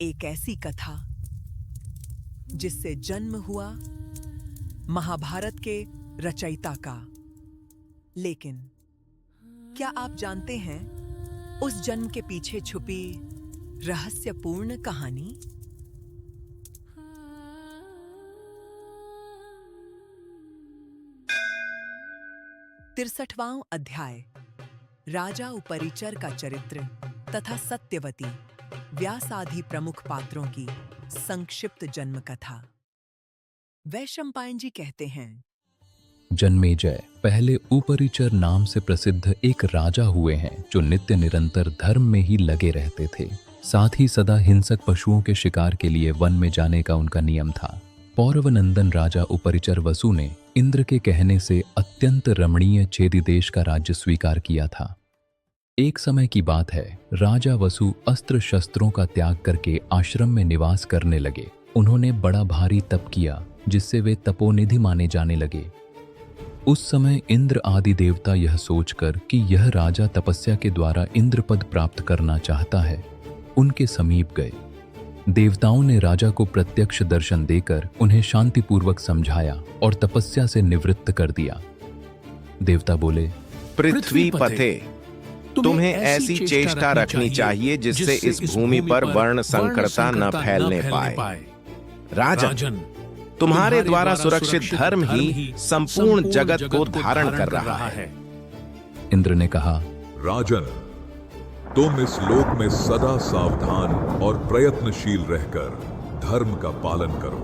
एक ऐसी कथा जिससे जन्म हुआ महाभारत के रचयिता का। लेकिन क्या आप जानते हैं उस जन्म के पीछे छुपी रहस्यपूर्ण कहानी? तिरसठवां अध्याय, राजा उपरिचर का चरित्र तथा सत्यवती व्यास आदि प्रमुख पात्रों की संक्षिप्त जन्म कथा। वैशंपायन जी कहते हैं, जन्मेजय पहले उपरिचर नाम से प्रसिद्ध एक राजा हुए हैं जो नित्य निरंतर धर्म में ही लगे रहते थे। साथ ही सदा हिंसक पशुओं के शिकार के लिए वन में जाने का उनका नियम था। पौरवनंदन राजा उपरिचर वसु ने इंद्र के कहने से अत्यंत रमणीय चेदि देश का राज्य स्वीकार किया था। एक समय की बात है, राजा वसु अस्त्र शस्त्रों का त्याग करके आश्रम में निवास करने लगे। उन्होंने बड़ा भारी तप किया जिससे वे तपोनिधि माने जाने लगे। उस समय इंद्र आदि देवता यह सोचकर कि यह राजा तपस्या के द्वारा इंद्र पद प्राप्त करना चाहता है, उनके समीप गए। देवताओं ने राजा को प्रत्यक्ष दर्शन देकर उन्हें शांतिपूर्वक समझाया और तपस्या से निवृत्त कर दिया। देवता बोले, पृथ्वी पते, तुम्हें ऐसी चेष्टा रखनी चाहिए जिससे इस भूमि पर वर्ण संकरता न फैलने पाए। राजन, तुम्हारे द्वारा सुरक्षित धर्म ही संपूर्ण जगत को धारण कर रहा है। इंद्र ने कहा, राजन, तुम इस लोक में सदा सावधान और प्रयत्नशील रहकर धर्म का पालन करो।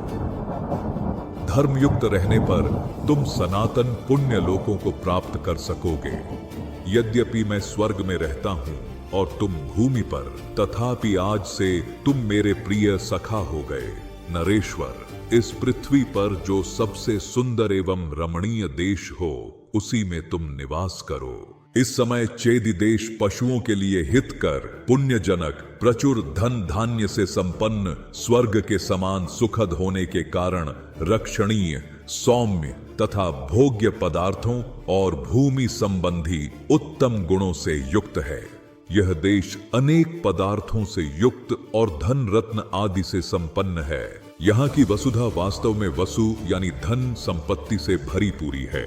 धर्मयुक्त रहने पर तुम सनातन पुण्य लोकों को प्राप्त कर सकोगे। यद्यपि मैं स्वर्ग में रहता हूं और तुम भूमि पर, तथापि आज से तुम मेरे प्रिय सखा हो गए। नरेश्वर, इस पृथ्वी पर जो सबसे सुंदर एवं रमणीय देश हो, उसी में तुम निवास करो। इस समय चेदि देश पशुओं के लिए हितकर, पुण्यजनक, प्रचुर धन धान्य से संपन्न, स्वर्ग के समान सुखद होने के कारण रक्षणीय, सौम्य तथा भोग्य पदार्थों और भूमि संबंधी उत्तम गुणों से युक्त है। यह देश अनेक पदार्थों से युक्त और धन रत्न आदि से संपन्न है। यहाँ की वसुधा वास्तव में वसु यानी धन संपत्ति से भरी पूरी है।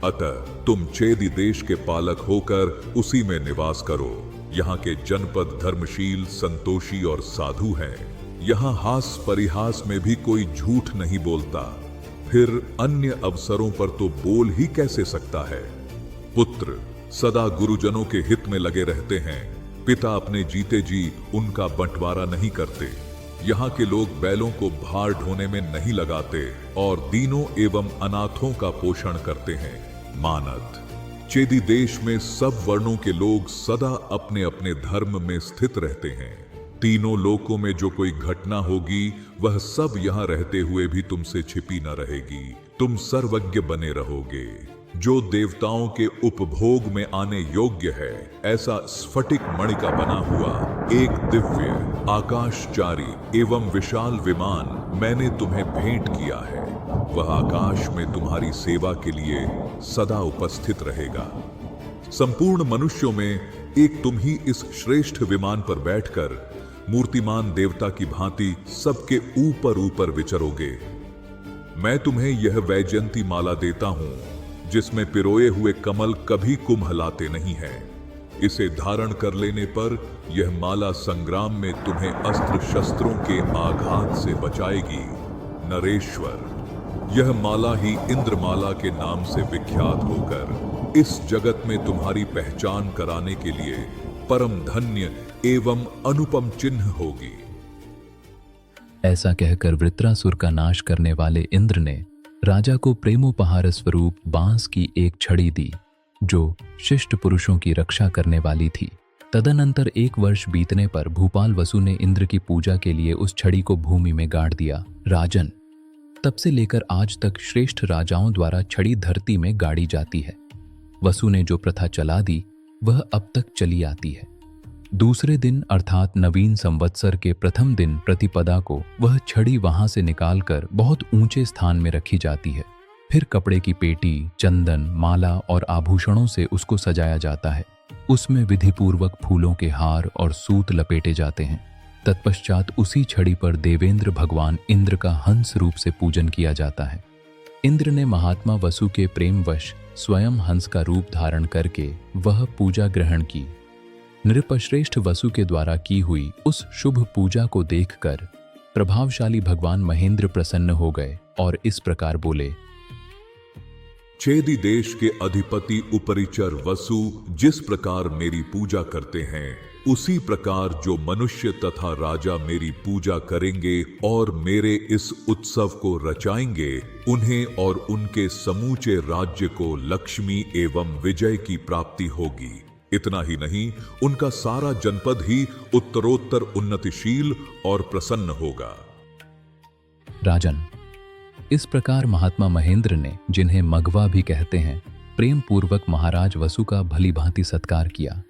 अतः तुम चेदि देश के पालक होकर उसी में निवास करो। यहाँ के जनपद धर्मशील, संतोषी और साधु हैं। यहाँ हास परिहास में भी कोई झूठ नहीं बोलता, फिर अन्य अवसरों पर तो बोल ही कैसे सकता है। पुत्र सदा गुरुजनों के हित में लगे रहते हैं। पिता अपने जीते जी उनका बंटवारा नहीं करते। यहाँ के लोग बैलों को भार ढोने में नहीं लगाते और दीनों एवं अनाथों का पोषण करते हैं। मानद, चेदि देश में सब वर्णों के लोग सदा अपने अपने धर्म में स्थित रहते हैं। तीनों लोकों में जो कोई घटना होगी वह सब यहाँ रहते हुए भी तुमसे छिपी न रहेगी। तुम सर्वज्ञ बने रहोगे। जो देवताओं के उपभोग में आने योग्य है, ऐसा स्फटिक मणि का बना हुआ एक दिव्य, आकाशचारी एवं विशाल विमान मैंने तुम्हें भेंट किया है। वह आकाश में तुम्हारी सेवा के लिए सदा उपस्थित रहेगा। संपूर्ण मनुष्यों में एक तुम ही इस श्रेष्ठ विमान पर बैठकर मूर्तिमान देवता की भांति सबके ऊपर ऊपर विचरोगे। मैं तुम्हें यह वैजयंती माला देता हूं जिसमें पिरोए हुए कमल कभी कुम्हलाते नहीं हैं। इसे धारण कर लेने पर यह माला संग्राम में तुम्हें अस्त्र शस्त्रों के आघात से बचाएगी। नरेश्वर, यह माला ही इंद्रमाला के नाम से विख्यात होकर इस जगत में तुम्हारी पहचान कराने के लिए परम धन्य एवं अनुपम चिन्ह होगी। ऐसा कहकर वृत्रासुर का नाश करने वाले इंद्र ने राजा को प्रेमोपहार स्वरूप बांस की एक छड़ी दी जो शिष्ट पुरुषों की रक्षा करने वाली थी। तदनंतर 1 वर्ष बीतने पर भूपाल वसु ने इंद्र की पूजा के लिए उस छड़ी को भूमि में गाड़ दिया। राजन, तब से लेकर आज तक श्रेष्ठ राजाओं द्वारा छड़ी धरती में गाड़ी जाती है। वसु ने जो प्रथा चला दी वह अब तक चली आती है। दूसरे दिन अर्थात नवीन संवत्सर के प्रथम दिन प्रतिपदा को वह छड़ी वहां से निकालकर बहुत ऊंचे स्थान में रखी जाती है। फिर कपड़े की पेटी, चंदन, माला और आभूषणों से उसको सजाया जाता है। उसमें विधिपूर्वक फूलों के हार और सूत लपेटे जाते हैं। तत्पश्चात उसी छड़ी पर देवेंद्र भगवान इंद्र का हंस रूप से पूजन किया जाता है। इंद्र ने महात्मा वसु के प्रेमवश स्वयं हंस का रूप धारण करके वह पूजा ग्रहण की। नृपश्रेष्ठ वसु के द्वारा की हुई उस शुभ पूजा को देखकर प्रभावशाली भगवान महेंद्र प्रसन्न हो गए और इस प्रकार बोले, चेदी देश के अधिपति उपरिचर वसु जिस प्रकार मेरी पूजा करते हैं, उसी प्रकार जो मनुष्य तथा राजा मेरी पूजा करेंगे और मेरे इस उत्सव को रचाएंगे, उन्हें और उनके समूचे राज्य को लक्ष्मी एवं विजय की प्राप्ति होगी। इतना ही नहीं, उनका सारा जनपद ही उत्तरोत्तर उन्नतिशील और प्रसन्न होगा। राजन, इस प्रकार महात्मा महेंद्र ने, जिन्हें मघवा भी कहते हैं, प्रेम पूर्वक महाराज वसु का भली भांति सत्कार किया।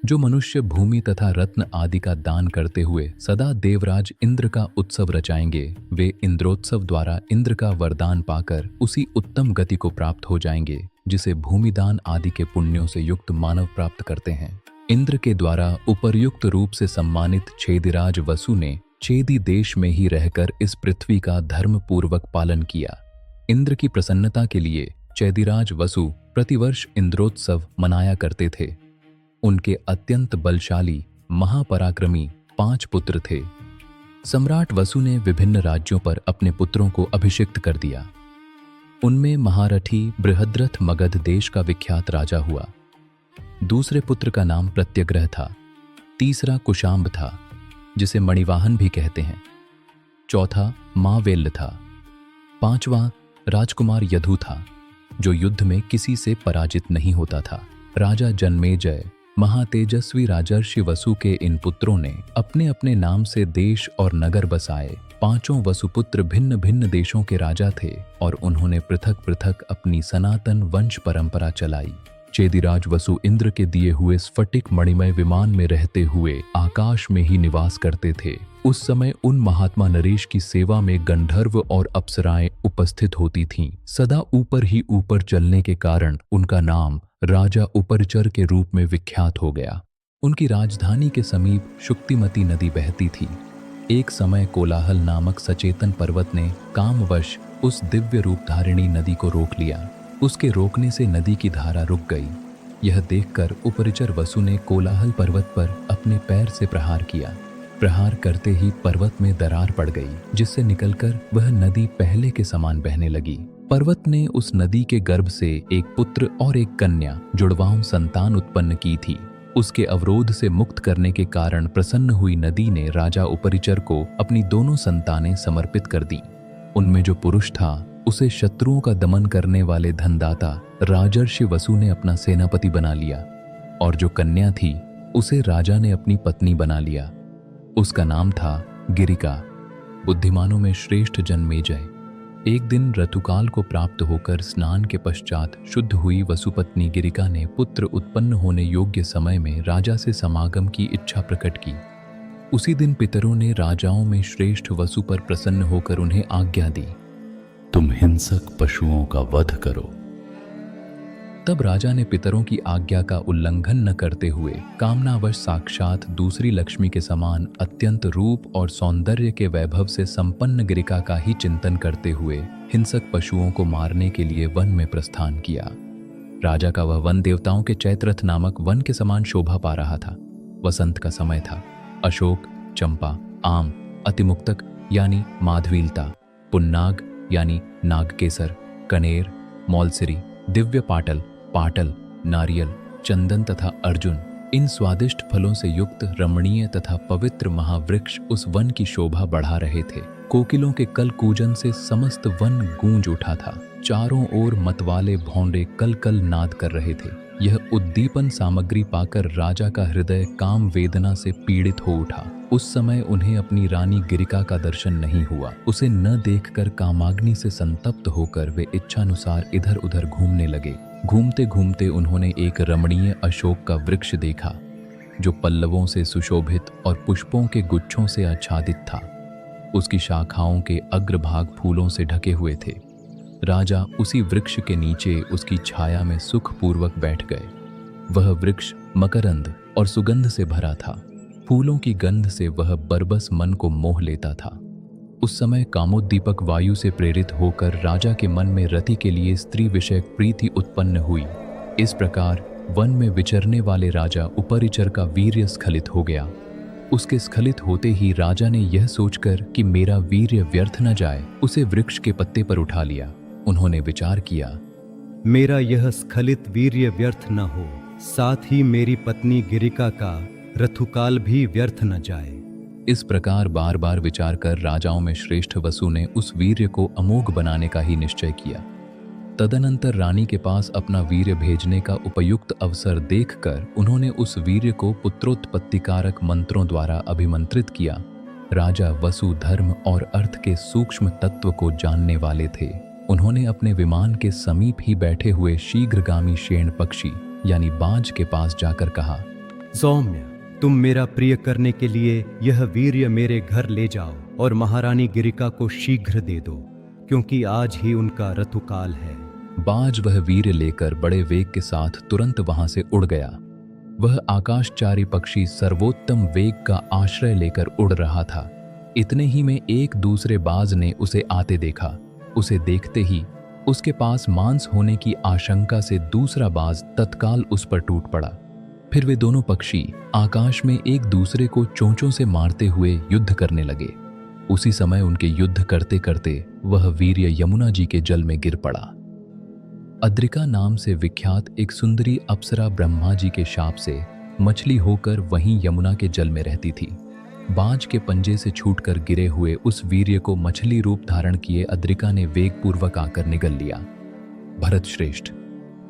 जो मनुष्य भूमि तथा रत्न आदि का दान करते हुए सदा देवराज इंद्र का उत्सव रचाएंगे, वे इंद्रोत्सव द्वारा इंद्र का वरदान पाकर उसी उत्तम गति को प्राप्त हो जाएंगे जिसे भूमिदान आदि के पुण्यों से युक्त मानव प्राप्त करते हैं। इंद्र के द्वारा उपर्युक्त रूप से सम्मानित छेदिराज वसु ने चेदी देश में ही रहकर इस पृथ्वी का धर्म पूर्वक पालन किया। इंद्र की प्रसन्नता के लिए चेदिराज वसु प्रतिवर्ष इंद्रोत्सव मनाया करते थे। उनके अत्यंत बलशाली महापराक्रमी 5 पुत्र थे। सम्राट वसु ने विभिन्न राज्यों पर अपने पुत्रों को अभिषिक्त कर दिया। उनमें महारथी बृहद्रथ मगध देश का विख्यात राजा हुआ। दूसरे पुत्र का नाम प्रत्यग्रह था। तीसरा कुशांब था, जिसे मणिवाहन भी कहते हैं। चौथा मावेल्य था। 5वां राजकुमार यदु था, जो युद्ध में किसी से पराजित नहीं होता था। राजा जन्मेजय महातेजस्वी राजर्षि वसु के इन पुत्रों ने अपने अपने नाम से देश और नगर बसाए। 5 वसुपुत्र भिन्न भिन्न देशों के राजा थे और उन्होंने पृथक पृथक अपनी सनातन वंश परंपरा चलाई। चेदिराज वसु इंद्र के दिए हुए स्फटिक मणिमय विमान में रहते हुए आकाश में ही निवास करते थे। उस समय उन महात्मा नरेश की सेवा में गंधर्व और अप्सराएं उपस्थित होती थीं। सदा ऊपर ही ऊपर चलने के कारण उनका नाम राजा उपरिचर के रूप में विख्यात हो गया। उनकी राजधानी के समीप शुक्तिमती नदी बहती थी। एक समय कोलाहल नामक सचेतन पर्वत ने कामवश उस दिव्य रूपधारिणी नदी को रोक लिया। उसके रोकने से नदी की धारा रुक गई। यह देखकर उपरिचर वसु ने कोलाहल पर्वत पर अपने पैर से प्रहार किया। प्रहार करते ही पर्वत में दरार पड़ गई, जिससे निकलकर वह नदी पहले के समान बहने लगी। पर्वत ने उस नदी के गर्भ से एक पुत्र और एक कन्या जुड़वां संतान उत्पन्न की थी। उसके अवरोध से मुक्त करने के कारण प्रसन्न हुई नदी ने राजा उपरिचर को अपनी दोनों संतानें समर्पित कर दी। उनमें जो पुरुष था, उसे शत्रुओं का दमन करने वाले धनदाता राजर्षि वसु ने अपना सेनापति बना लिया, और जो कन्या थी, उसे राजा ने अपनी पत्नी बना लिया। उसका नाम था गिरिका। बुद्धिमानों में श्रेष्ठ जन्मेजय एक दिन ऋतुकाल को प्राप्त होकर स्नान के पश्चात शुद्ध हुई वसुपत्नी गिरिका ने पुत्र उत्पन्न होने योग्य समय में राजा से समागम की इच्छा प्रकट की। उसी दिन पितरों ने राजाओं में श्रेष्ठ वसु पर प्रसन्न होकर उन्हें आज्ञा दी, तुम हिंसक पशुओं का वध करो। तब राजा ने पितरों की आज्ञा का उल्लंघन न करते हुए कामनावश साक्षात दूसरी लक्ष्मी के समान अत्यंत रूप और सौंदर्य के वैभव से संपन्न गिरिका का ही चिंतन करते हुए हिंसक पशुओं को मारने के लिए वन में प्रस्थान किया। राजा का वह वन देवताओं के चैत्रथ नामक वन के समान शोभा पा रहा था। वसंत का समय था। अशोक, चंपा, आम, अतिमुक्तक यानी माधवीलता, पुन्नाग यानी नागकेसर, कनेर, मौलसिरी, दिव्य पाटल, नारियल, चंदन तथा अर्जुन, इन स्वादिष्ट फलों से युक्त रमणीय तथा पवित्र महावृक्ष उस वन की शोभा बढ़ा रहे थे। कोकिलों के कल कूजन से समस्त वन गूंज उठा था। चारों ओर मतवाले भौंडे कल कल नाद कर रहे थे। यह उद्दीपन सामग्री पाकर राजा का हृदय काम वेदना से पीड़ित हो उठा। उस समय उन्हें अपनी रानी गिरिका का दर्शन नहीं हुआ। उसे न देखकर कामाग्नि से संतप्त होकर वे इच्छानुसार इधर उधर घूमने लगे। घूमते घूमते उन्होंने एक रमणीय अशोक का वृक्ष देखा, जो पल्लवों से सुशोभित और पुष्पों के गुच्छों से आच्छादित था। उसकी शाखाओं के अग्रभाग फूलों से ढके हुए थे। राजा उसी वृक्ष के नीचे उसकी छाया में सुखपूर्वक बैठ गए। वह वृक्ष मकरंद और सुगंध से भरा था। फूलों की गंध से वह बरबस मन को मोह लेता था। उस समय कामोद्दीपक वायु से प्रेरित होकर राजा के मन में रति के लिए स्त्री विषयक प्रीति उत्पन्न हुई। इस प्रकार वन में विचरने वाले राजा उपरिचर का वीर्य स्खलित हो गया। उसके स्खलित होते ही राजा ने यह सोचकर कि मेरा वीर्य व्यर्थ न जाए, उसे वृक्ष के पत्ते पर उठा लिया। उन्होंने विचार किया, मेरा यह स्खलित वीर्य व्यर्थ न हो, साथ ही मेरी पत्नी गिरिका का ऋतुकाल भी व्यर्थ न जाए। इस प्रकार बार बार विचार कर राजाओं में श्रेष्ठ वसु ने उस वीर्य को अमोघ बनाने का ही निश्चय किया। तदनंतर रानी के पास अपना वीर्य भेजने का उपयुक्त अवसर देखकर उन्होंने उस वीर्य को पुत्रोत्पत्तिकारक मंत्रों द्वारा अभिमंत्रित किया। राजा वसु धर्म और अर्थ के सूक्ष्म तत्व को जानने वाले थे। उन्होंने अपने विमान के समीप ही बैठे हुए शीघ्रगामी शेण पक्षी यानी बाज के पास जाकर कहा, सौम्य, तुम मेरा प्रिय करने के लिए यह वीर्य मेरे घर ले जाओ और महारानी गिरिका को शीघ्र दे दो, क्योंकि आज ही उनका ऋतुकाल है। बाज वह वीर्य लेकर बड़े वेग के साथ तुरंत वहां से उड़ गया। वह आकाशचारी पक्षी सर्वोत्तम वेग का आश्रय लेकर उड़ रहा था। इतने ही में एक दूसरे बाज ने उसे आते देखा। उसे देखते ही उसके पास मांस होने की आशंका से दूसरा बाज तत्काल उस पर टूट पड़ा। फिर वे दोनों पक्षी आकाश में एक दूसरे को चोंचों से मारते हुए युद्ध करने लगे। उसी समय उनके युद्ध करते करते वह वीर्य यमुना जी के जल में गिर पड़ा। अद्रिका नाम से विख्यात एक सुंदरी अप्सरा ब्रह्मा जी के शाप से मछली होकर वहीं यमुना के जल में रहती थी। बाज के पंजे से छूटकर गिरे हुए उस वीर्य को मछली रूप धारण किए अद्रिका ने वेगपूर्वक आकर निगल लिया। भरत श्रेष्ठ,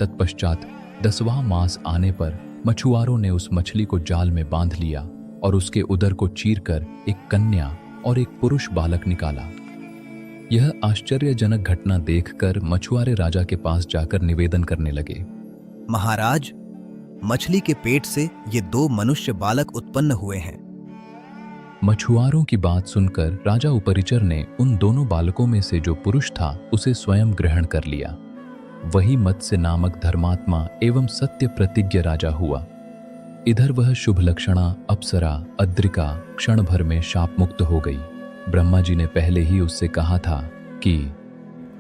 तत्पश्चात 10वां मास आने पर मछुआरों ने उस मछली को जाल में बांध लिया और उसके उदर को चीरकर एक कन्या और एक पुरुष बालक निकाला। यह आश्चर्यजनक घटना देखकर मछुआरे राजा के पास जाकर निवेदन करने लगे, महाराज, मछली के पेट से ये 2 मनुष्य बालक उत्पन्न हुए हैं। मछुआरों की बात सुनकर राजा उपरिचर ने उन दोनों बालकों में से जो पुरुष था उसे स्वयं ग्रहण कर लिया। वही मत्स्य नामक धर्मात्मा एवं सत्य प्रतिज्ञ राजा हुआ। इधर वह शुभ लक्षणा अप्सरा अद्रिका क्षण भर में शाप मुक्त हो गई। ब्रह्मा जी ने पहले ही उससे कहा था कि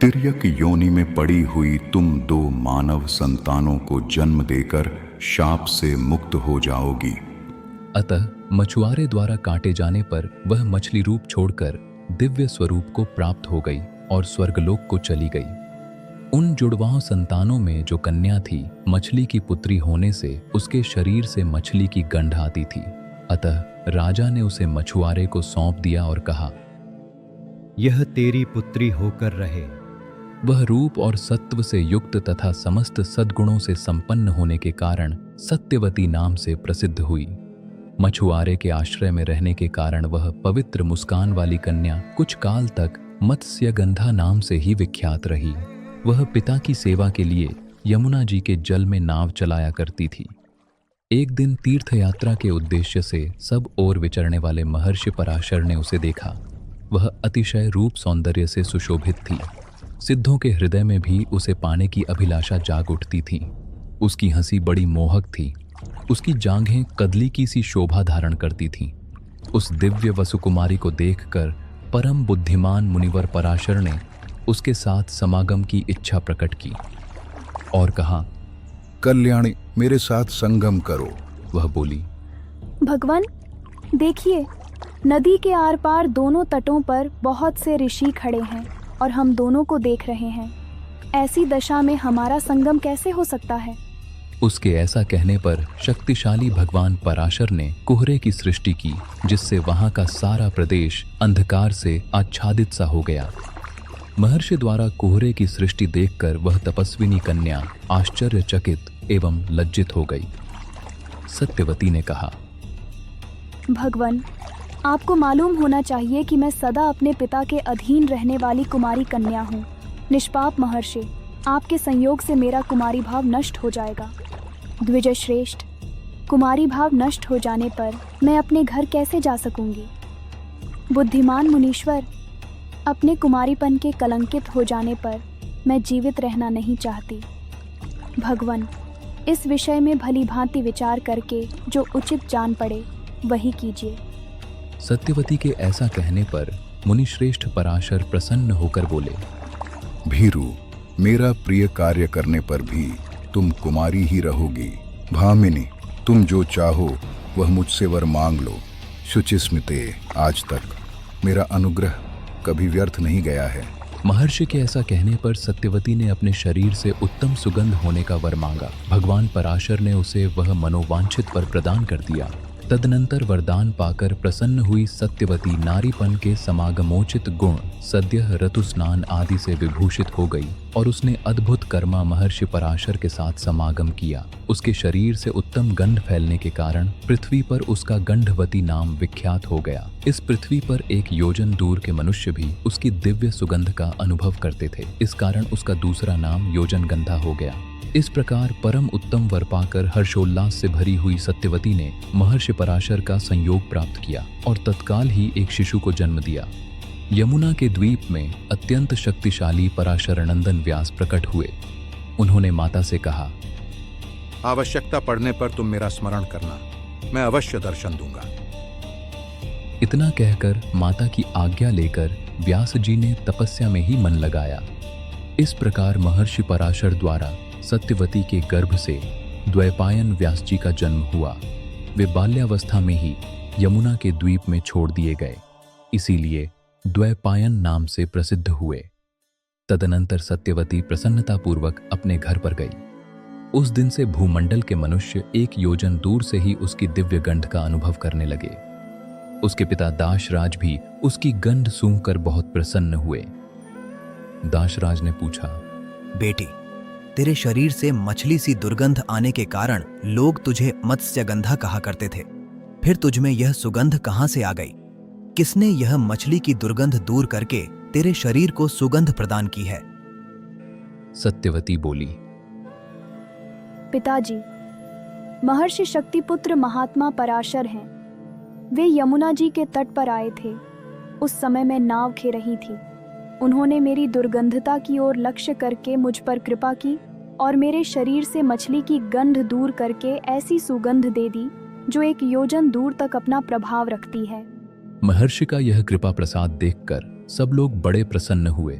तिर्यक योनि में पड़ी हुई तुम 2 मानव संतानों को जन्म देकर शाप से मुक्त हो जाओगी। अतः मछुआरे द्वारा काटे जाने पर वह मछली रूप छोड़कर दिव्य स्वरूप को प्राप्त हो गई और स्वर्गलोक को चली गई। उन जुड़वाओं संतानों में जो कन्या थी, मछली की पुत्री होने से उसके शरीर से मछली की गंध आती थी। अतः राजा ने उसे मछुआरे को सौंप दिया और कहा, यह तेरी पुत्री होकर रहे। वह रूप और सत्व से युक्त तथा समस्त सद्गुणों से संपन्न होने के कारण सत्यवती नाम से प्रसिद्ध हुई। मछुआरे के आश्रय में रहने के कारण वह पवित्र मुस्कान वाली कन्या कुछ काल तक मत्स्यगंधा नाम से ही विख्यात रही। वह पिता की सेवा के लिए यमुना जी के जल में नाव चलाया करती थी। एक दिन तीर्थ यात्रा के उद्देश्य से सब ओर विचरने वाले महर्षि पराशर ने उसे देखा। वह अतिशय रूप सौंदर्य से सुशोभित थी। सिद्धों के हृदय में भी उसे पाने की अभिलाषा जाग उठती थी। उसकी हंसी बड़ी मोहक थी। उसकी जांघें कदली की सी शोभा धारण करती थीं। उस दिव्य वसुकुमारी को देखकर परम बुद्धिमान मुनिवर पराशर ने उसके साथ समागम की इच्छा प्रकट की और कहा, कल्याणी, मेरे साथ संगम करो। वह बोली, भगवान, देखिए, नदी के आर पार दोनों तटों पर बहुत से ऋषि खड़े हैं और हम दोनों को देख रहे हैं। ऐसी दशा में हमारा संगम कैसे हो सकता है? उसके ऐसा कहने पर शक्तिशाली भगवान पराशर ने कोहरे की सृष्टि की, जिससे वहां का सारा प्रदेश अंधकार से आच्छादित सा हो गया। महर्षि द्वारा कोहरे की सृष्टि देखकर वह तपस्विनी कन्या आश्चर्यचकित एवं लज्जित हो गई। सत्यवती ने कहा, भगवान, आपको मालूम होना चाहिए कि मैं सदा अपने पिता के अधीन रहने वाली कुमारी कन्या हूँ। निष्पाप महर्षि, आपके संयोग से मेरा कुमारी भाव नष्ट हो जाएगा। द्विज श्रेष्ठ, कुमारी भाव नष्ट हो जाने पर मैं अपने घर कैसे जा सकूंगी? बुद्धिमान मुनीश्वर, अपने कुमारीपन के कलंकित हो जाने पर मैं जीवित रहना नहीं चाहती। भगवान, इस विषय में भली भांति विचार करके जो उचित जान पड़े वही कीजिए। सत्यवती के ऐसा कहने पर मुनिश्रेष्ठ पराशर प्रसन्न होकर बोले, भीरु, मेरा प्रिय कार्य करने पर भी तुम कुमारी ही रहोगी। भामिनी, तुम जो चाहो वह मुझसे वर मांग लो। शुचिस्मिते, आज तक मेरा अनुग्रह कभी व्यर्थ नहीं गया है। महर्षि के ऐसा कहने पर सत्यवती ने अपने शरीर से उत्तम सुगंध होने का वर मांगा। भगवान पराशर ने उसे वह मनोवांछित वर प्रदान कर दिया। तदनंतर वरदान पाकर प्रसन्न हुई सत्यवती नारीपन के समागमोचित गुण सद्यः ऋतु स्नान आदि से विभूषित हो गई और उसने अद्भुत कर्मा महर्षि पराशर के साथ समागम किया। उसके शरीर से उत्तम गंध फैलने के कारण पृथ्वी पर उसका गंधवती नाम विख्यात हो गया। इस पृथ्वी पर एक योजन दूर के मनुष्य भी उसकी दिव्य सुगंध का अनुभव करते थे। इस कारण उसका दूसरा नाम योजनगंधा हो गया। इस प्रकार परम उत्तम वर पाकर हर्षोल्लास से भरी हुई सत्यवती ने महर्षि पराशर का संयोग प्राप्त किया और तत्काल ही एक शिशु को जन्म दिया। यमुना के द्वीप में अत्यंत शक्तिशाली पराशरनंदन व्यास प्रकट हुए। उन्होंने माता से कहा, आवश्यकता पड़ने पर तुम मेरा स्मरण करना, मैं अवश्य दर्शन दूंगा। इतना कहकर माता की आज्ञा लेकर व्यास जी ने तपस्या में ही मन लगाया। इस प्रकार महर्षि पराशर द्वारा सत्यवती के गर्भ से द्वैपायन व्यास जी का जन्म हुआ। वे बाल्यावस्था में ही यमुना के द्वीप में छोड़ दिए गए, इसीलिए द्वैपायन नाम से प्रसिद्ध हुए। तदनंतर सत्यवती प्रसन्नतापूर्वक अपने घर पर गई। उस दिन से भूमंडल के मनुष्य एक योजन दूर से ही उसकी दिव्य गंध का अनुभव करने लगे। उसके पिता दाशराज भी उसकी गंध सूंघकर बहुत प्रसन्न हुए। दाशराज ने पूछा, बेटी, तेरे शरीर से मछली सी दुर्गंध आने के कारण लोग तुझे मत्स्यगंधा कहा करते थे। फिर तुझमें यह सुगंध कहां से आ गई? किसने यह मछली की दुर्गंध दूर करके तेरे शरीर को सुगंध प्रदान की है? सत्यवती बोली, पिताजी, महर्षि शक्तिपुत्र महात्मा पराशर हैं। वे यमुना जी के तट पर आए थे। उस समय मैं नाव खे रही थी। उन्होंने मेरी दुर्गंधता की ओर लक्ष्य करके मुझ पर कृपा की और मेरे शरीर से मछली की गंध दूर करके ऐसी सुगंध दे दी जो एक योजन दूर तक अपना प्रभाव रखती है। महर्षि का यह कृपा प्रसाद देखकर सब लोग बड़े प्रसन्न हुए।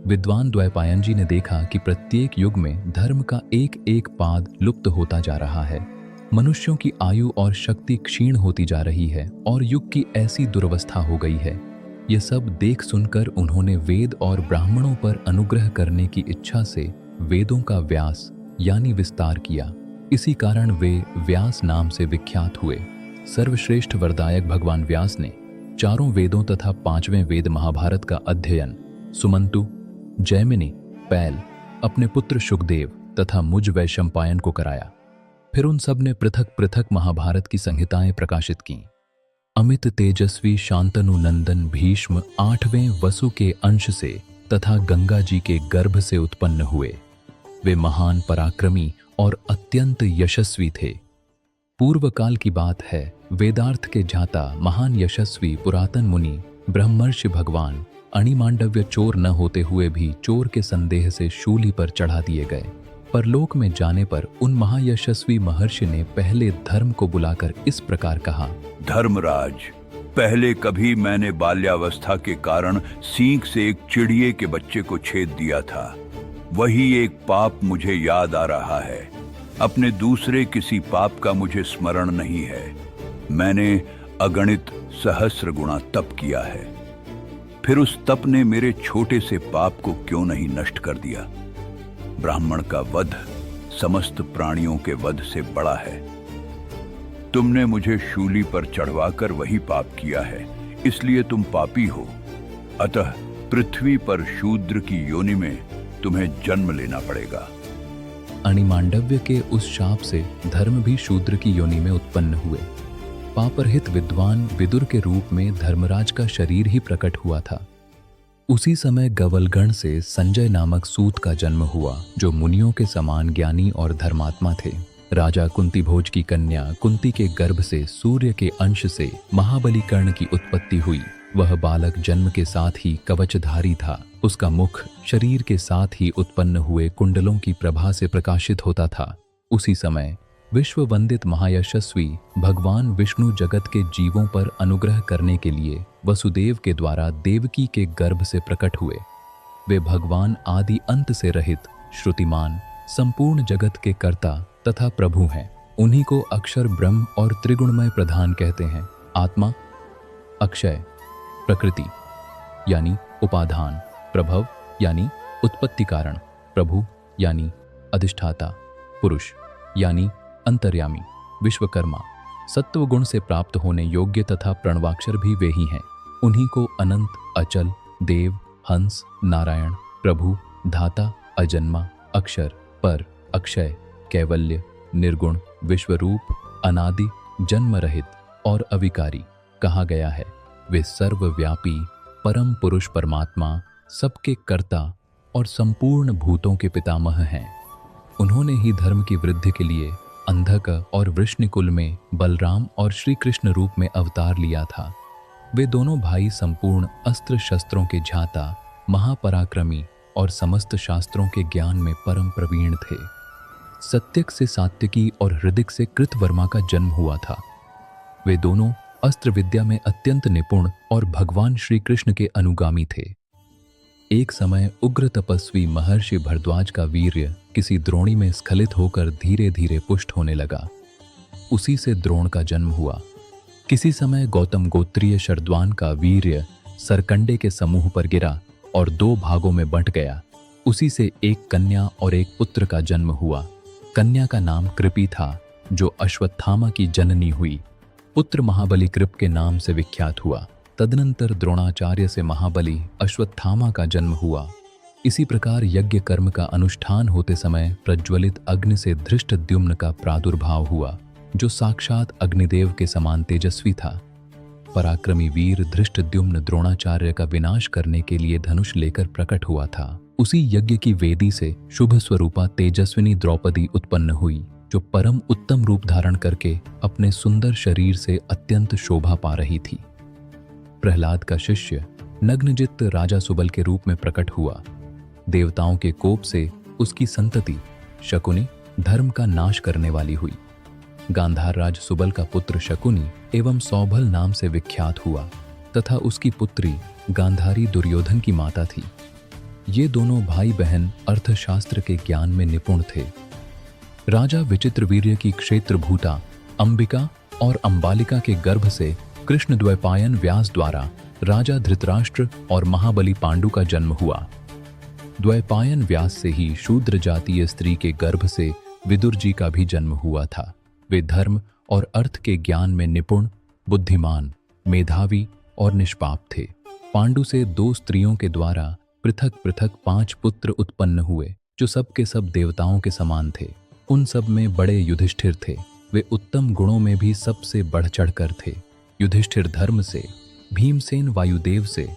विद्वान द्वैपायन जी ने देखा कि प्रत्येक युग में धर्म का एक एक पाद लुप्त होता जा रहा है। मनुष्यों की आयु और शक्ति क्षीण होती जा रही है और युग की ऐसी दुर्वस्था हो गई है। यह सब देख सुनकर उन्होंने वेद और ब्राह्मणों पर अनुग्रह करने की इच्छा से वेदों का व्यास यानी विस्तार किया। इसी कारण वे व्यास नाम से विख्यात हुए। सर्वश्रेष्ठ वरदायक भगवान व्यास ने चारों वेदों तथा 5वें वेद महाभारत का अध्ययन सुमंतु, जैमिनी, पैल, अपने पुत्र शुकदेव तथा मुझ वैशंपायन को कराया। फिर उन सब ने पृथक पृथक महाभारत की संहिताएं प्रकाशित की। अमित तेजस्वी शांतनु नंदन भीष्म 8वें वसु के अंश से तथा गंगा जी के गर्भ से उत्पन्न हुए। वे महान पराक्रमी और अत्यंत यशस्वी थे। पूर्व काल की बात है, वेदार्थ के जाता महान यशस्वी पुरातन मुनि ब्रह्मर्षि भगवान अणिमांडव्य चोर न होते हुए भी चोर के संदेह से शूली पर चढ़ा दिए गए। परलोक में जाने पर उन महायशस्वी महर्षि ने पहले धर्म को बुलाकर इस प्रकार कहा, धर्मराज, पहले कभी मैंने बाल्यावस्था के कारण सींग से एक चिड़िए के बच्चे को छेद दिया था। वही एक पाप मुझे याद आ रहा है। अपने दूसरे किसी पाप का मुझे स्मरण नहीं है। मैंने अगणित सहस्र गुणा तप किया है। फिर उस तप ने मेरे छोटे से पाप को क्यों नहीं नष्ट कर दिया? ब्राह्मण का वध समस्त प्राणियों के वध से बड़ा है। तुमने मुझे शूली पर चढ़वाकर वही पाप किया है, इसलिए तुम पापी हो। अतः पृथ्वी पर शूद्र की योनि में तुम्हें जन्म लेना पड़ेगा। अणिमांडव्य के उस शाप से धर्म भी शूद्र की योनि में उत्पन्न हुए। पापरहित विद्वान विदुर के रूप में धर्मराज का शरीर ही प्रकट हुआ था। उसी समय गवलगण से संजय नामक सूत का जन्म हुआ, जो मुनियों के समान ज्ञानी और धर्मात्मा थे। राजा कुंती भोज की कन्या कुंती के गर्भ से सूर्य के अंश से महाबली कर्ण की उत्पत्ति हुई। वह बालक जन्म के साथ ही कवचधारी था। उसका मुख शरीर के साथ ही उत्पन्न हुए कुंडलों की प्रभा से प्रकाशित होता था। उसी समय विश्व वंदित महायशस्वी भगवान विष्णु जगत के जीवों पर अनुग्रह करने के लिए वसुदेव के द्वारा देवकी के गर्भ से प्रकट हुए। वे भगवान आदि अंत से रहित, श्रुतिमान, संपूर्ण जगत के कर्ता तथा प्रभु हैं। उन्हीं को अक्षर ब्रह्म और त्रिगुणमय प्रधान कहते हैं। आत्मा, अक्षय, प्रकृति यानी उपाधान, प्रभव यानी उत्पत्ति कारण, प्रभु यानी अधिष्ठाता, पुरुष यानी अंतर्यामी, विश्वकर्मा, सत्व गुण से प्राप्त होने योग्य तथा प्रणवाक्षर भी वे ही हैं। उन्हीं को अनंत, अचल, देव, हंस, नारायण, प्रभु, धाता, अजन्मा, अक्षर, पर, अक्षय, कैवल्य, निर्गुण, विश्वरूप, अनादि, जन्म रहित और अविकारी कहा गया है। वे सर्वव्यापी परम पुरुष परमात्मा, सबके कर्ता और संपूर्ण भूतों के पितामह हैं। उन्होंने ही धर्म की वृद्धि के लिए अंधक और वृष्णिकुल में बलराम और श्री कृष्ण रूप में अवतार लिया था। वे दोनों भाई संपूर्ण अस्त्र शस्त्रों के झाता, महापराक्रमी और समस्त शास्त्रों के ज्ञान में परम प्रवीण थे। सत्यक से सात्यकी और हृदिक से कृतवर्मा का जन्म हुआ था। वे दोनों अस्त्र विद्या में अत्यंत निपुण और भगवान श्री कृष्ण के अनुगामी थे। एक समय उग्र तपस्वी महर्षि भरद्वाज का वीर्य किसी द्रोणी में स्खलित होकर धीरे धीरे पुष्ट होने लगा। उसी से द्रोण का जन्म हुआ। किसी समय गौतम गोत्रीय शरद्वान का वीर्य सरकंडे के समूह पर गिरा और 2 भागों में बंट गया। उसी से एक कन्या और एक पुत्र का जन्म हुआ। कन्या का नाम कृपि था, जो अश्वत्थामा की जननी हुई। पुत्र महाबली कृप के नाम से विख्यात हुआ। तदनंतर द्रोणाचार्य से महाबली अश्वत्थामा का जन्म हुआ। इसी प्रकार यज्ञ कर्म का अनुष्ठान होते समय प्रज्वलित अग्नि से धृष्टद्युम्न का प्रादुर्भाव हुआ, जो साक्षात अग्निदेव के समान तेजस्वी था। पराक्रमी वीर धृष्टद्युम्न द्रोणाचार्य का विनाश करने के लिए धनुष लेकर प्रकट हुआ था। उसी यज्ञ की वेदी से शुभ स्वरूपा तेजस्विनी द्रौपदी उत्पन्न हुई, जो परम उत्तम रूप धारण करके अपने सुंदर शरीर से अत्यंत शोभा पा रही थी। प्रहलाद का शिष्य नग्नजित्त राजा सुबल के रूप में प्रकट हुआ। देवताओं के कोप से उसकी संतति शकुनी धर्म का नाश करने वाली हुई। गांधार राज सुबल का पुत्र शकुनी एवं सौभल नाम से विख्यात हुआ तथा उसकी पुत्री गांधारी दुर्योधन की माता थी। ये दोनों भाई बहन अर्थशास्त्र के ज्ञान में निपुण थे। राजा विचित्रवीर्य की क्षेत्रभूता अंबिका और अंबालिका के गर्भ से कृष्ण द्वैपायन व्यास द्वारा राजा धृतराष्ट्र और महाबली पांडु का जन्म हुआ। द्वैपायन व्यास से ही शूद्र जातीय स्त्री के गर्भ से विदुर जी का भी जन्म हुआ था। वे धर्म और अर्थ के ज्ञान में निपुण, बुद्धिमान, मेधावी और निष्पाप थे। पांडु से 2 स्त्रियों के द्वारा पृथक पृथक 5 पुत्र उत्पन्न हुए, जो सब के सब देवताओं के समान थे। उन सब में बड़े युधिष्ठिर थे। वे उत्तम गुणों में भी सबसे बढ़ चढ़कर थे। युधिष्ठिर धर्म से, भीमसेन वायुदेव से,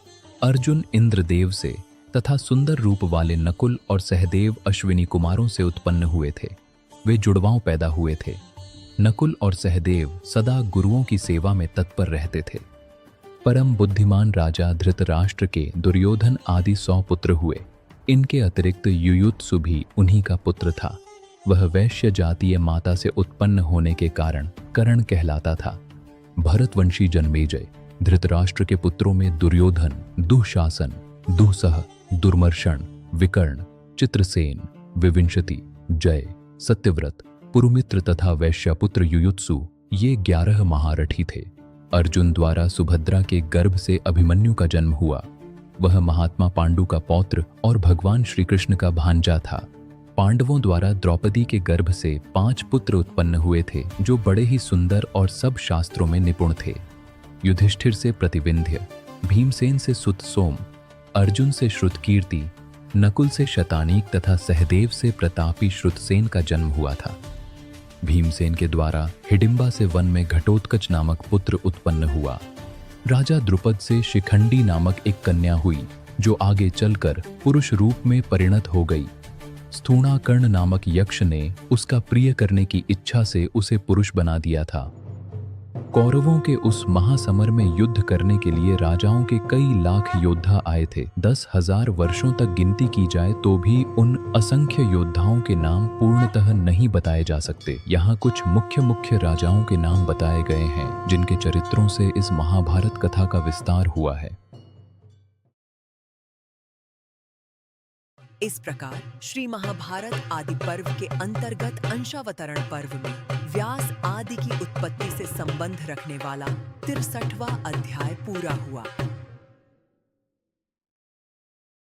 अर्जुन इंद्रदेव से तथा सुंदर रूप वाले नकुल और सहदेव अश्विनी कुमारों से उत्पन्न हुए थे। वे जुड़वांव पैदा हुए थे। नकुल और सहदेव सदा गुरुओं की सेवा में तत्पर रहते थे। परम बुद्धिमान राजा धृतराष्ट्र के दुर्योधन आदि 100 पुत्र हुए। इनके अतिरिक्त युयुत्सु भी उन्हीं का पुत्र था। वह वैश्य जातीय माता से उत्पन्न होने के कारण कर्ण कहलाता था। भरतवंशी जन्मेजय धृतराष्ट्र के पुत्रों में दुर्योधन, दुःशासन, दुःसह, दुर्मर्शन, विकर्ण, चित्रसेन, विविंशति, जय, सत्यव्रत, पुरुमित्र तथा वैश्यपुत्र युयुत्सु ये 11 महारथी थे। अर्जुन द्वारा सुभद्रा के गर्भ से अभिमन्यु का जन्म हुआ। वह महात्मा पांडु का पौत्र और भगवान श्री कृष्ण का भांजा था। पांडवों द्वारा द्रौपदी के गर्भ से 5 पुत्र उत्पन्न हुए थे, जो बड़े ही सुंदर और सब शास्त्रों में निपुण थे। युधिष्ठिर से प्रतिविंध्य, भीमसेन से सुत सोम, अर्जुन से श्रुतकीर्ति, नकुल से शतानीक तथा सहदेव से प्रतापी श्रुतसेन का जन्म हुआ था। भीमसेन के द्वारा हिडिंबा से वन में घटोत्कच नामक पुत्र उत्पन्न हुआ। राजा द्रुपद से शिखंडी नामक एक कन्या हुई, जो आगे चलकर पुरुष रूप में परिणत हो गई। स्थूणाकर्ण नामक यक्ष ने उसका प्रिय करने की इच्छा से उसे पुरुष बना दिया था। कौरवों के उस महासमर में युद्ध करने के लिए राजाओं के कई लाख योद्धा आए थे। 10,000 वर्षों तक गिनती की जाए तो भी उन असंख्य योद्धाओं के नाम पूर्णतः नहीं बताए जा सकते। यहाँ कुछ मुख्य राजाओं के नाम बताए गए हैं जिनके चरित्रों से इस महाभारत कथा का विस्तार हुआ है। इस प्रकार श्री महाभारत आदि पर्व के अंतर्गत अंशावतरण पर्व में व्यास आदि की उत्पत्ति से संबंध रखने वाला 63वां अध्याय पूरा हुआ।